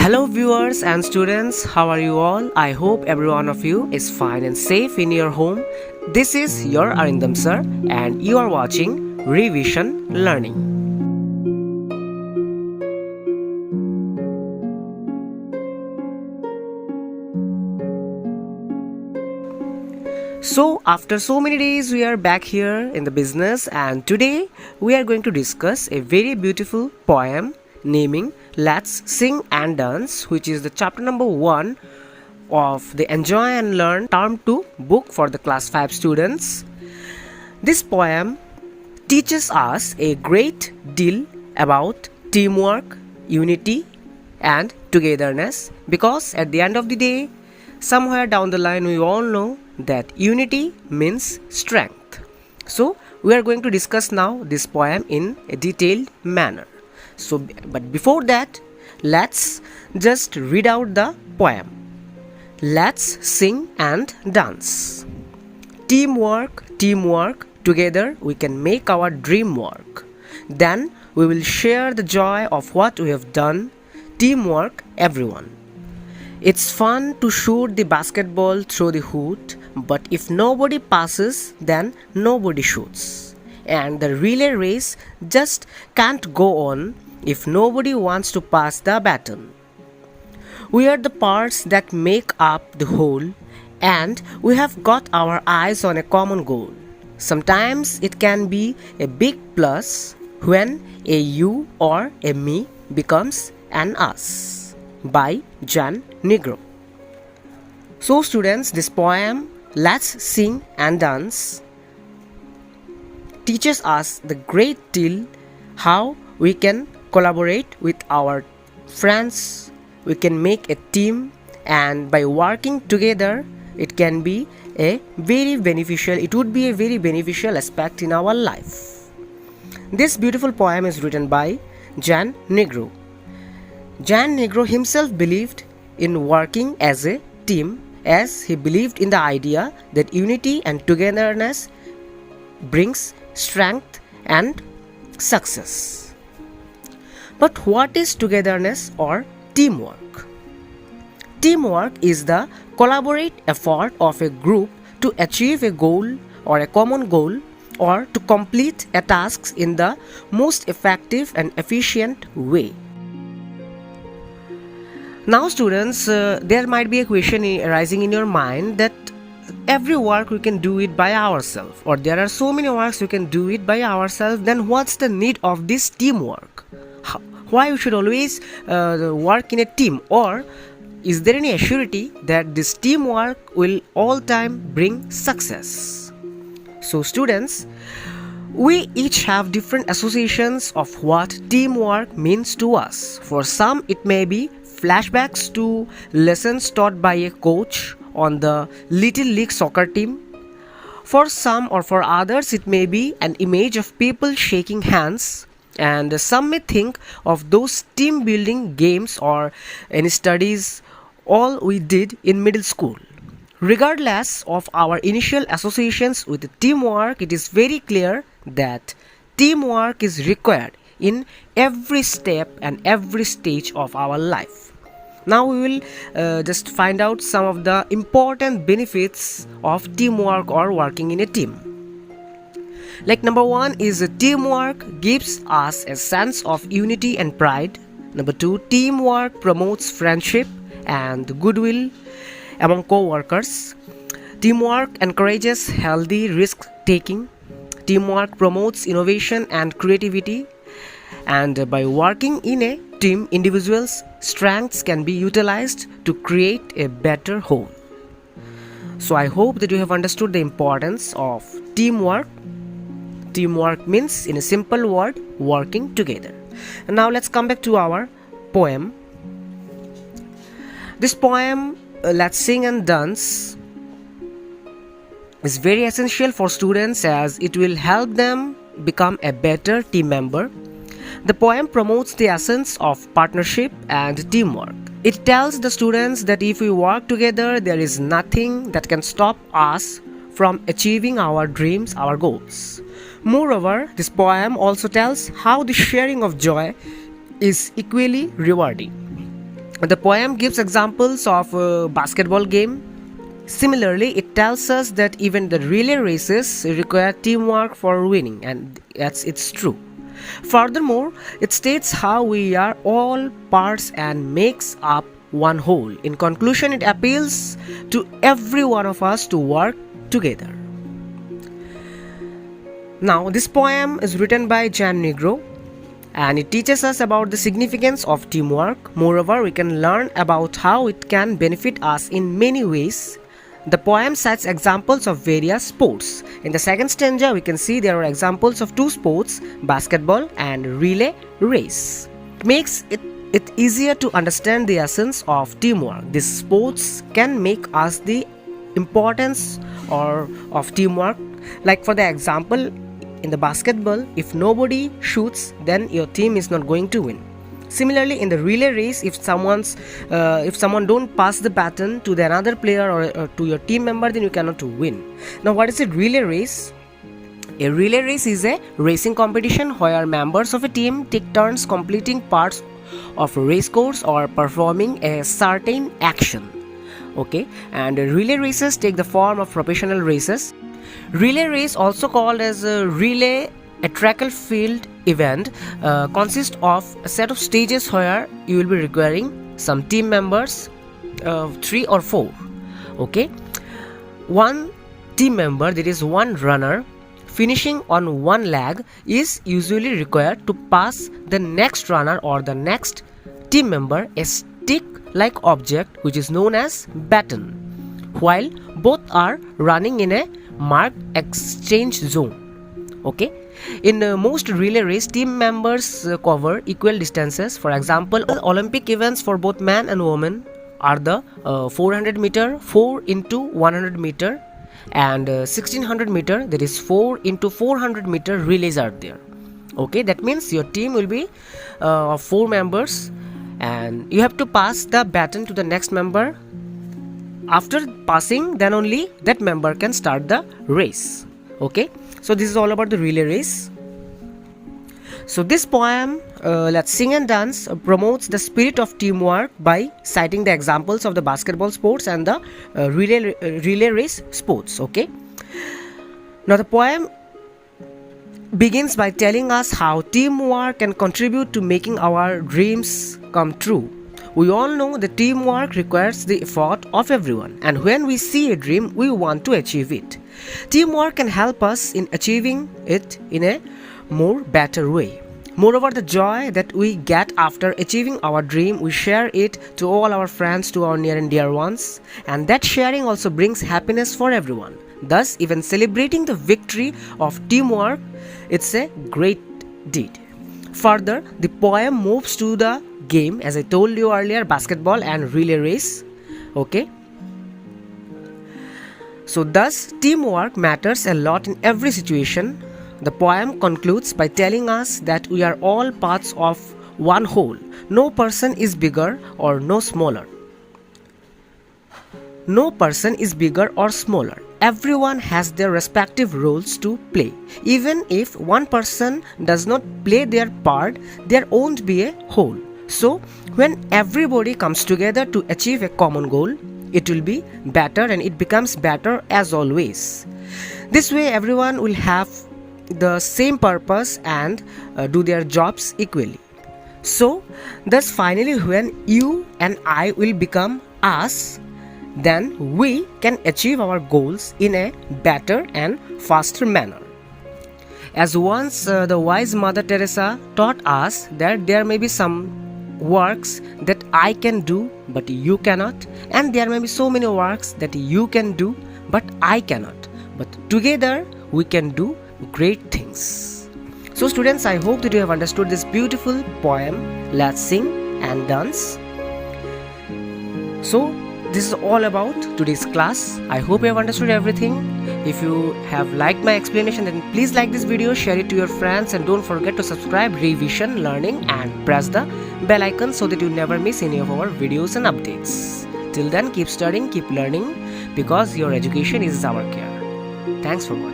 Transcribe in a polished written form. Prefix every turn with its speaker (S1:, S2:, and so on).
S1: Hello viewers and students, how are you all? I hope every one of you is fine and safe in your home. This is your Arindam sir and you are watching Revision Learning. So after so many days we are back here in the business, and today we are going to discuss a very beautiful poem naming Let's Sing and Dance, which is the chapter number 1 of the Enjoy and Learn Term 2 book for the class 5 students. This poem teaches us a great deal about teamwork, unity and togetherness, because at the end of the day, somewhere down the line we all know that unity means strength. So we are going to discuss now this poem in a detailed manner. But before that, let's just read out the poem. Let's sing and dance. Teamwork, teamwork, together we can make our dream work. Then we will share the joy of what we have done. Teamwork, everyone. It's fun to shoot the basketball through the hoop, but if nobody passes, then nobody shoots. And the relay race just can't go on if nobody wants to pass the baton. We are the parts that make up the whole, and we have got our eyes on a common goal. Sometimes it can be a big plus when a you or a me becomes an us. By Jan Negro. So students, this poem, Let's Sing and Dance, teaches us the great deal how we can collaborate with our friends, we can make a team, and by working together it would be a very beneficial aspect in our life. This beautiful poem is written by Jan Negro. Jan Negro himself believed in working as a team, as he believed in the idea that unity and togetherness brings strength and success. But what is togetherness or teamwork? Teamwork is the collaborative effort of a group to achieve a goal or a common goal, or to complete a task in the most effective and efficient way. Now students, there might be a question arising in your mind that every work we can do it by ourselves, or there are so many works we can do it by ourselves, then what's the need of this teamwork? Why we should always work in a team, or is there any assurity that this teamwork will all time bring success? So students, we each have different associations of what teamwork means to us. For some it may be flashbacks to lessons taught by a coach on the Little League soccer team. For some or for others it may be an image of people shaking hands, and some may think of those team building games or any studies all we did in middle school. Regardless of our initial associations with teamwork, it is very clear that teamwork is required in every step and every stage of our life. Now we will just find out some of the important benefits of teamwork or working in a team. Like number 1 is teamwork gives us a sense of unity and pride. Number 2, teamwork promotes friendship and goodwill among co-workers. Teamwork encourages healthy risk taking. Teamwork promotes innovation and creativity. And by working in a team, individuals' strengths can be utilized to create a better whole. So I hope that you have understood the importance of teamwork. Teamwork means, in a simple word, working together. And now let's come back to our poem. This poem, Let's Sing and Dance, is very essential for students as it will help them become a better team member. The poem promotes the essence of partnership and teamwork. It tells the students that if we work together, there is nothing that can stop us from achieving our dreams, our goals. Moreover, this poem also tells how the sharing of joy is equally rewarding. The poem gives examples of a basketball game. Similarly, it tells us that even the relay races require teamwork for winning, and it's true. Furthermore, it states how we are all parts and makes up one whole. In conclusion, it appeals to every one of us to work together. Now, this poem is written by Jan Negro, and it teaches us about the significance of teamwork. Moreover, we can learn about how it can benefit us in many ways. The poem cites examples of various sports. In the second stanza, we can see there are examples of two sports, basketball and relay race. It makes it easier to understand the essence of teamwork. These sports can make us the importance of teamwork. Like for the example, in the basketball, if nobody shoots, then your team is not going to win. Similarly, in the relay race, if someone don't pass the baton to the another player or to your team member, then you cannot win. Now, what is a relay race? A relay race is a racing competition where members of a team take turns completing parts of a race course or performing a certain action. Okay, and relay races take the form of professional races. Relay race, also called as a relay, a track and field event, consists of a set of stages where you will be requiring some team members, 3 or 4. Okay, one team member, that is one runner, finishing on one leg, is usually required to pass the next runner or the next team member a stick-like object which is known as baton, while both are running in a marked exchange zone. Okay, in most relay race, team members cover equal distances. For example, Olympic events for both man and woman are the 400 meter, 4 into 100 meter, and 1600 meter, that is 4 into 400 meter relays are there. Okay, that means your team will be of 4 members, and you have to pass the baton to the next member. After passing, then only that member can start the race. Okay, so this is all about the relay race. So this poem, Let's Sing and Dance, promotes the spirit of teamwork by citing the examples of the basketball sports and the relay race sports. Okay, now the poem begins by telling us how teamwork can contribute to making our dreams come true. We all know that teamwork requires the effort of everyone, and when we see a dream, we want to achieve it. Teamwork can help us in achieving it in a more better way. Moreover, the joy that we get after achieving our dream, we share it to all our friends, to our near and dear ones, and that sharing also brings happiness for everyone. Thus, even celebrating the victory of teamwork, it's a great deed. Further, the poem moves to the game, as I told you earlier, basketball and relay race. Okay, so thus teamwork matters a lot in every situation. The poem concludes by telling us that we are all parts of one whole. No person is bigger or no smaller. No person is bigger or smaller. Everyone has their respective roles to play. Even if one person does not play their part, there won't be a whole. So, when everybody comes together to achieve a common goal, it will be better, and it becomes better as always. This way, everyone will have the same purpose and do their jobs equally. So, thus finally, when you and I will become us, then we can achieve our goals in a better and faster manner. As once the wise Mother Teresa taught us that there may be some works that I can do but you cannot, and there may be so many works that you can do but I cannot, but together we can do great things. So students, I hope that you have understood this beautiful poem, Let's Sing and Dance. So this is all about today's class. I hope you have understood everything. If you have liked my explanation, then please like this video, share it to your friends, and don't forget to subscribe Revision Learning and press the bell icon so that you never miss any of our videos and updates. Till then, keep studying, keep learning, because your education is our care. Thanks for watching.